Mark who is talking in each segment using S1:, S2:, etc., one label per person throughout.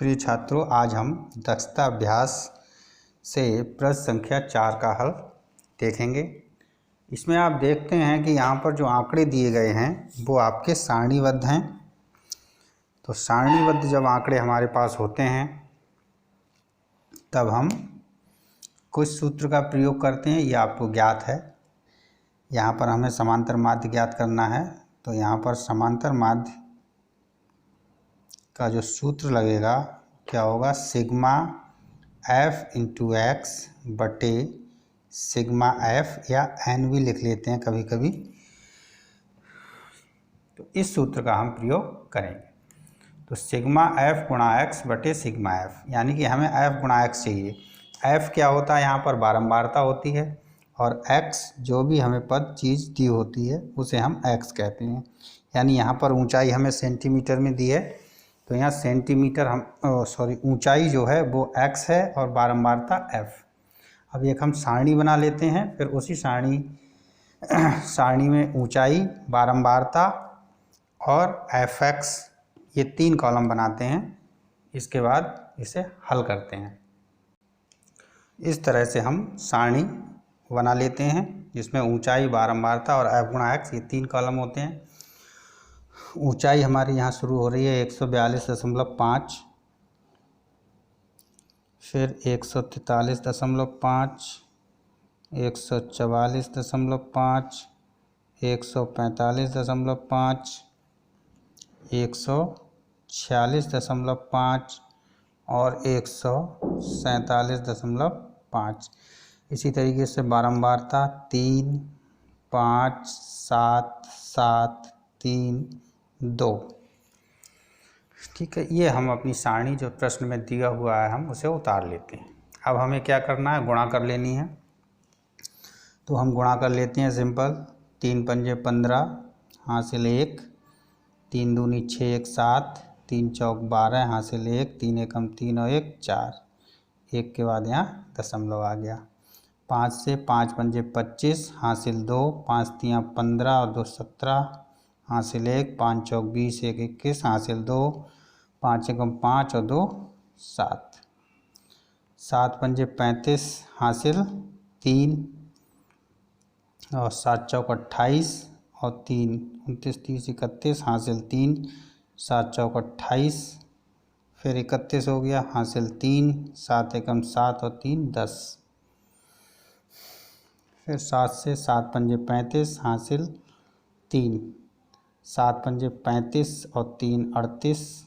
S1: प्रिय छात्रों, आज हम दक्षता अभ्यास से प्रश्न संख्या 4 का हल देखेंगे। इसमें आप देखते हैं कि यहाँ पर जो आंकड़े दिए गए हैं वो आपके सारणीबद्ध हैं। तो सारणीबद्ध जब आंकड़े हमारे पास होते हैं तब हम कुछ सूत्र का प्रयोग करते हैं, ये आपको ज्ञात है। यहाँ पर हमें समांतर माध्य ज्ञात करना है, तो यहाँ पर समांतर माध्य का जो सूत्र लगेगा क्या होगा, सिग्मा एफ इंटू एक्स बटे सिग्मा एफ, या एन भी लिख लेते हैं कभी कभी। तो इस सूत्र का हम प्रयोग करेंगे। तो सिग्मा एफ गुणा एक्स बटे सिग्मा एफ, यानी कि हमें एफ गुणा एक्स चाहिए। एफ क्या होता है, यहाँ पर बारंबारता होती है, और एक्स जो भी हमें पद चीज़ दी होती है उसे हम एक्स कहते हैं। यानी यहाँ पर ऊंचाई हमें सेंटीमीटर में दी है, तो यहाँ सेंटीमीटर ऊंचाई जो है वो x है और बारंबारता f। अब एक हम सारणी बना लेते हैं, फिर उसी सारणी में ऊंचाई, बारंबारता और fx, ये 3 कॉलम बनाते हैं। इसके बाद इसे हल करते हैं। इस तरह से हम सारणी बना लेते हैं जिसमें ऊंचाई, बारंबारता और f गुणा x, ये 3 कॉलम होते हैं। ऊंचाई हमारी यहाँ शुरू हो रही है 142.5, फिर 143.5, 144.5, 145.5, 146.5 और 147.5। इसी तरीके से बारंबारता 3, 5, 7, 7, 3, 2। ठीक है, ये हम अपनी सारणी जो प्रश्न में दिया हुआ है हम उसे उतार लेते हैं। अब हमें क्या करना है, गुणा कर लेनी है। तो हम गुणा कर लेते हैं सिंपल। 3 पंजे 15, हासिल 1, 3 दूनी 6, 1 7, 3 चौक 12, हासिल 1, 3 एकम 3 और 1 4, 1 के बाद यहाँ दशमलव आ गया। 5 से 5 पंजे 25, हासिल 2, 5 तियाँ 15 और 2 17, हासिल 1, 5 चौक 20, 1 21, हासिल 2, 5 एकम 5 और 2 7, 7 पंजे 35, हासिल 3 और 7 चौक 28 और 3 29, 30, 31, हासिल 3, 7 चौक 28, फिर 31 हो गया, हासिल 3, 7 एकम 7 और 3 10, फिर 7 से 7 पंजे 35, हासिल 3, 7 पंजे 35 और 3 38,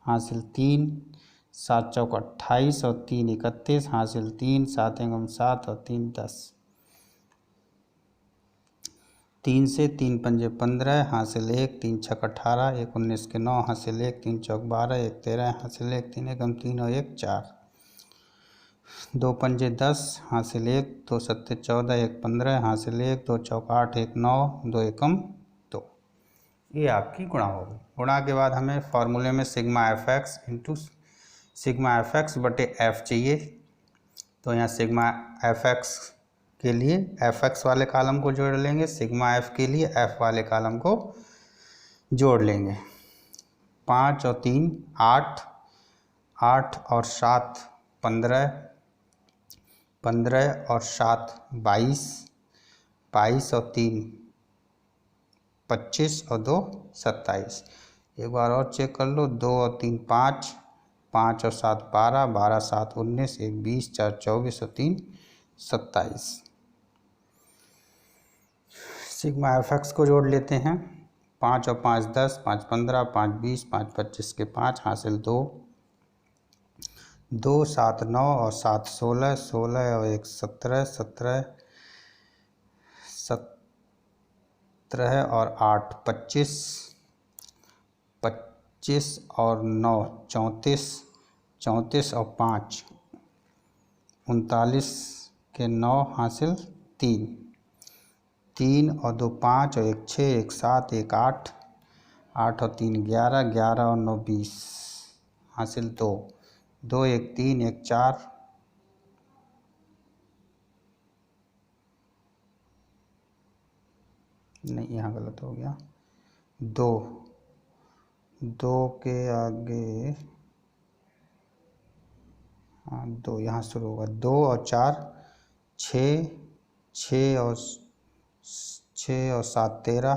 S1: हासिल 3, 7 चौक 28 और 3 31, हासिल 3, 7 एकम 7 और 3 10, 3 से 3 पंजे 15, हासिल 1, 3 छक 18, 1 19 के 9, हासिल 1, 3 चौक 12, 1 13, हासिल 1, 3 एकम 3 और 1 4, 2 पंजे 10, हासिल 1, 2 सत्ते 14, 1 15, हासिल 1, 2 चौक 8, 1 9, 2 एकम 2। ये आपकी गुणा होगी। गुणा के बाद हमें फॉर्मूले में sigma F x into sigma F x बटे एफ चाहिए। तो यहाँ सिग्मा एफ एक्स के लिए एफ एक्स वाले कॉलम को जोड़ लेंगे, सिग्मा एफ के लिए एफ वाले कॉलम को जोड़ लेंगे। 5 और 3 8, 8 और 7 15, 15 और 7 22, 22 और 3 25 और 2 27। एक बार और चेक कर लो, 2 और 3 5, 5 और 7 12, 12 7 19, 1 20, 4 24 और 3 27। सिग्मा एफ एक्स को जोड़ लेते हैं। 5 और 5 10, 5 15, 5 20, 5 25 के 5, हासिल 2, 2 7 9 और 7 16, 16 और 1 17, 17, 17 और 8 25, 25 और 9 34, 34 और 5 39 के 9, हासिल 3, 3 और 2 5 और 1 6, 1 7, 1 8, 8 और 3 11, 11 और 9 20, हासिल 2, 2 1 3, 1 4, नहीं यहाँ गलत हो गया, 2, 2 के आगे हाँ 2 यहाँ शुरू होगा, 2 और 4 6, 6 और 7 13,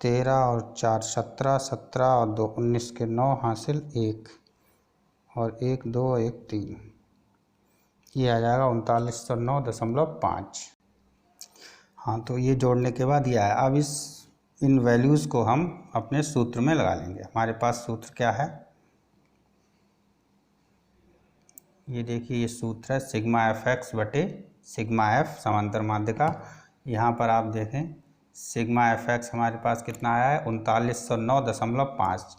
S1: 13 और 4 17, 17 और 2 19 के 9 हासिल 1 और 1 2 1 3, ये आ जाएगा 3909.5। हाँ तो ये जोड़ने के बाद ये आया। अब इन वैल्यूज़ को हम अपने सूत्र में लगा लेंगे। हमारे पास सूत्र क्या है, ये देखिए, ये सूत्र है सिग्मा एफ एक्स बटे सिग्मा एफ समांतर माध्य का। यहाँ पर आप देखें सिग्मा एफ एक्स हमारे पास कितना आया है 3909.5,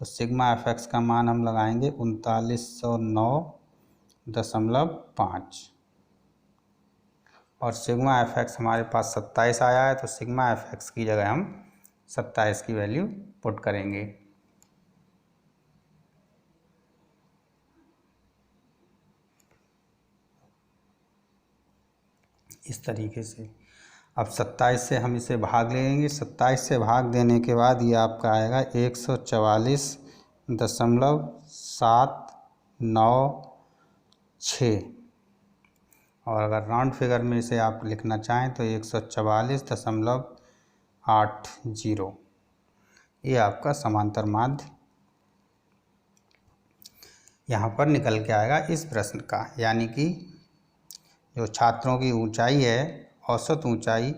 S1: तो सिग्मा एफ एक्स का मान हम लगाएंगे 3909.5 और सिग्मा एफ एक्स हमारे पास 27 आया है, तो सिग्मा एफ एक्स की जगह हम 27 की वैल्यू पुट करेंगे। इस तरीके से अब 27 से हम इसे भाग लेंगे। 27 से भाग देने के बाद ये आपका आएगा 144.796 और अगर राउंड फिगर में इसे आप लिखना चाहें तो 144.80, ये आपका समांतर माध्य यहाँ पर निकल के आएगा इस प्रश्न का। यानी कि जो छात्रों की ऊंचाई है, औसत ऊंचाई,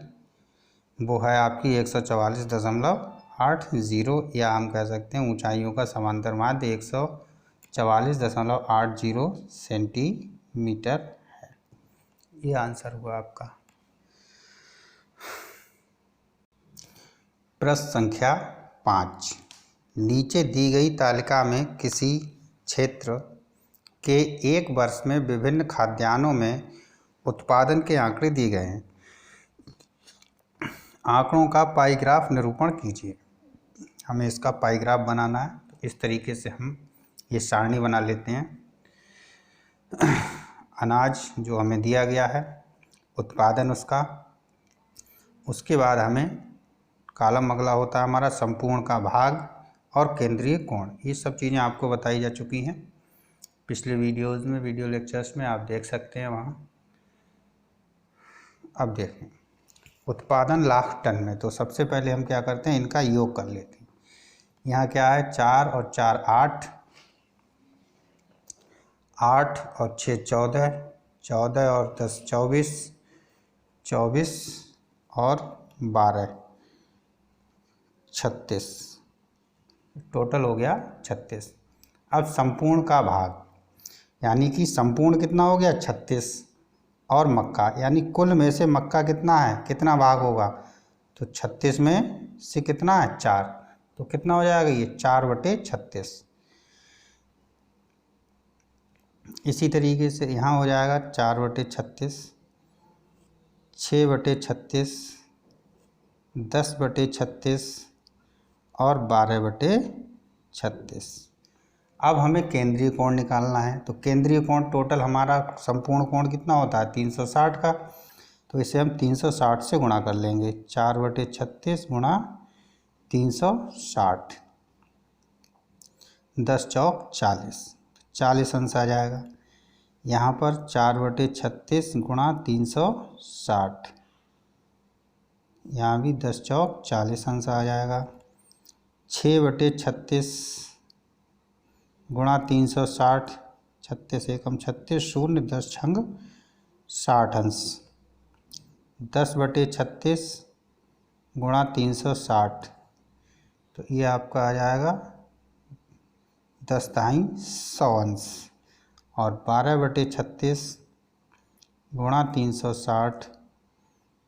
S1: वो है आपकी 144.80, या हम कह सकते हैं ऊंचाइयों का समांतर माध्य 144.80 सेंटीमीटर है। ये आंसर हुआ आपका। प्रश्न संख्या 5, नीचे दी गई तालिका में किसी क्षेत्र के एक वर्ष में विभिन्न खाद्यान्नों में उत्पादन के आंकड़े दिए गए हैं। आंकड़ों का पाई ग्राफ निरूपण कीजिए। हमें इसका पाई ग्राफ बनाना है, तो इस तरीके से हम ये सारणी बना लेते हैं। अनाज जो हमें दिया गया है, उत्पादन उसका, उसके बाद हमें कॉलम अगला होता है हमारा संपूर्ण का भाग और केंद्रीय कोण। ये सब चीज़ें आपको बताई जा चुकी हैं पिछले वीडियोज़ में, वीडियो लेक्चर्स में, आप देख सकते हैं वहाँ। अब देखें उत्पादन लाख टन में, तो सबसे पहले हम क्या करते हैं, इनका योग कर लेते हैं। यहाँ क्या है 4 और 4 8, 8 और 6 14, 14 और 10 24, 24 और 12 36, टोटल हो गया 36। अब संपूर्ण का भाग, यानी कि संपूर्ण कितना हो गया 36 और मक्का, यानी कुल में से मक्का कितना है, कितना भाग होगा, तो 36 में से कितना है 4, तो कितना हो जाएगा ये 4/36। इसी तरीके से यहाँ हो जाएगा 4/36, 6/36, 10/36 और 12/36। अब हमें केंद्रीय कोण निकालना है, तो केंद्रीय कोण टोटल हमारा संपूर्ण कोण कितना होता है 360 का, तो इसे हम 360 से गुणा कर लेंगे। 4/36 गुणा 360, 10 चौक 40, 40 अंश आ जाएगा। यहाँ पर 4/36 गुणा 360, यहाँ भी 10 चौक 40 अंश आ जाएगा। 6/36 गुणा 360, 36 एकम 36, 0 10 छंग 60 अंश। 10/36 गुणा 360, तो ये आपका आ जाएगा 10 दाई 100 अंश। और 12/36 गुणा 360,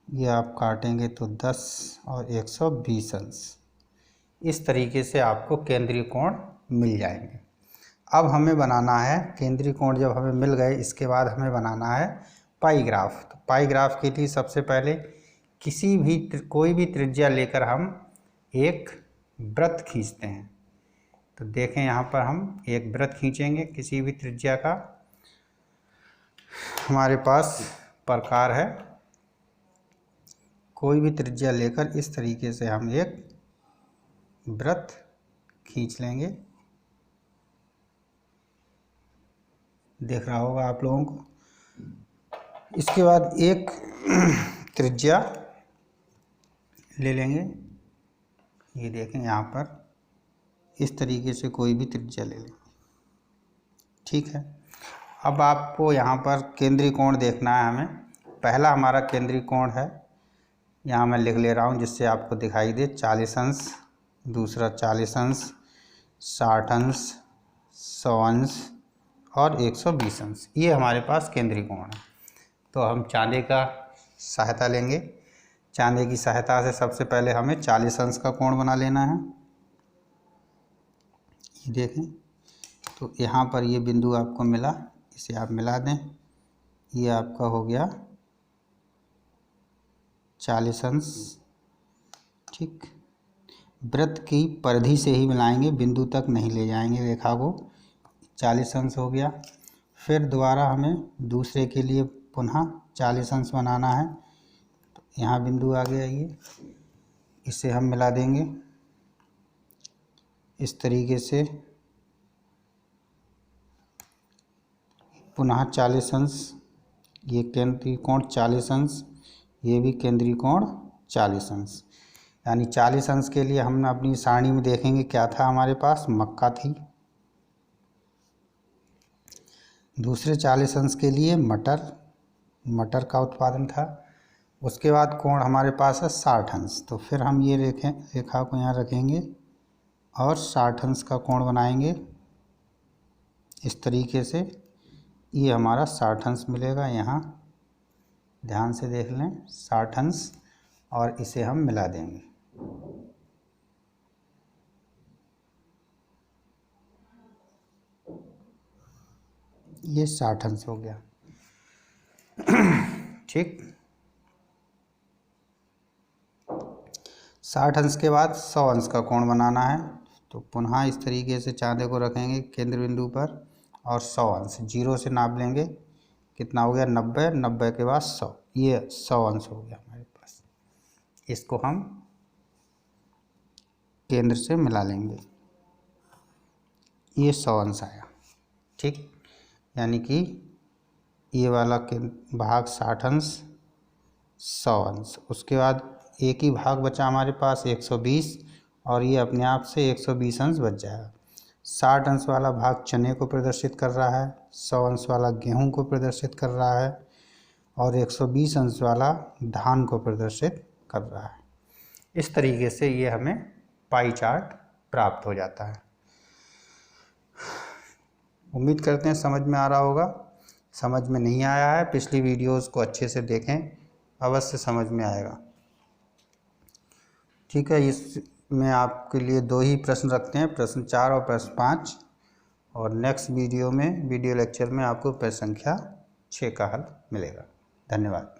S1: ये आप काटेंगे तो 10 और 120 अंश। इस तरीके से आपको केंद्रीय कोण मिल जाएंगे। अब हमें बनाना है केंद्रीय कोण, जब हमें मिल गए इसके बाद हमें बनाना है पाई ग्राफ। तो पाई ग्राफ के लिए सबसे पहले कोई भी त्रिज्या लेकर हम एक वृत्त खींचते हैं। तो देखें यहाँ पर हम एक वृत्त खींचेंगे किसी भी त्रिज्या का। हमारे पास प्रकार है, कोई भी त्रिज्या लेकर इस तरीके से हम एक वृत्त खींच लेंगे। देख रहा होगा आप लोगों को। इसके बाद एक त्रिज्या ले लेंगे, ये देखें यहाँ पर इस तरीके से कोई भी त्रिज्या ले लेंगे, ठीक है। अब आपको यहाँ पर केंद्रीय कोण देखना है हमें। पहला हमारा केंद्रीय कोण है, यहाँ मैं लिख ले रहा हूँ जिससे आपको दिखाई दे, 40 अंश, दूसरा 40 अंश, 60 अंश, 100 अंश और 120 अंश। ये हमारे पास केंद्रीय कोण है। तो हम चांदे का सहायता लेंगे। चांदे की सहायता से सबसे पहले हमें 40 अंश का कोण बना लेना है। ये देखें, तो यहाँ पर ये बिंदु आपको मिला, इसे आप मिला दें, ये आपका हो गया 40 अंश, ठीक। वृत्त की परिधि से ही मिलाएंगे, बिंदु तक नहीं ले जाएंगे रेखा को। 40 अंश हो गया। फिर दोबारा हमें दूसरे के लिए पुनः 40 अंश बनाना है। तो यहाँ बिंदु आ गया, ये इसे हम मिला देंगे इस तरीके से। पुनः 40 अंश, ये केंद्रीय कोण 40 अंश, ये भी केंद्रीय कोण 40 अंश। यानी 40 अंश के लिए हम अपनी सारणी में देखेंगे क्या था हमारे पास, मक्का थी। दूसरे 40 अंश के लिए मटर का उत्पादन था। उसके बाद कोण हमारे पास है 60 अंश। तो फिर हम ये रेखा को यहाँ रखेंगे और 60 अंश का कोण बनाएंगे इस तरीके से। ये हमारा 60 अंश मिलेगा, यहाँ ध्यान से देख लें, 60 अंश, और इसे हम मिला देंगे। ये 60 अंश हो गया, ठीक। 60 अंश के बाद 100 अंश का कोण बनाना है। तो पुनः इस तरीके से चांदे को रखेंगे केंद्र बिंदु पर और 100 अंश, 0 से नाप लेंगे, कितना हो गया 90, 90 के बाद 100, ये 100 अंश हो गया हमारे पास। इसको हम केंद्र से मिला लेंगे, ये 100 अंश आया, ठीक। यानी कि ये वाला भाग 60 अंश, 100 अंश। उसके बाद एक ही भाग बचा हमारे पास 120, और ये अपने आप से 120 अंश बच जाएगा। 60 अंश वाला भाग चने को प्रदर्शित कर रहा है, 100 अंश वाला गेहूं को प्रदर्शित कर रहा है, और 120 अंश वाला धान को प्रदर्शित कर रहा है। इस तरीके से ये हमें पाई चार्ट प्राप्त हो जाता है। उम्मीद करते हैं समझ में आ रहा होगा। समझ में नहीं आया है, पिछली वीडियोस को अच्छे से देखें, अवश्य समझ में आएगा, ठीक है। इसमें आपके लिए 2 ही प्रश्न रखते हैं, प्रश्न 4 और प्रश्न 5, और नेक्स्ट वीडियो लेक्चर में आपको प्रश्न संख्या 6 का हल मिलेगा। धन्यवाद।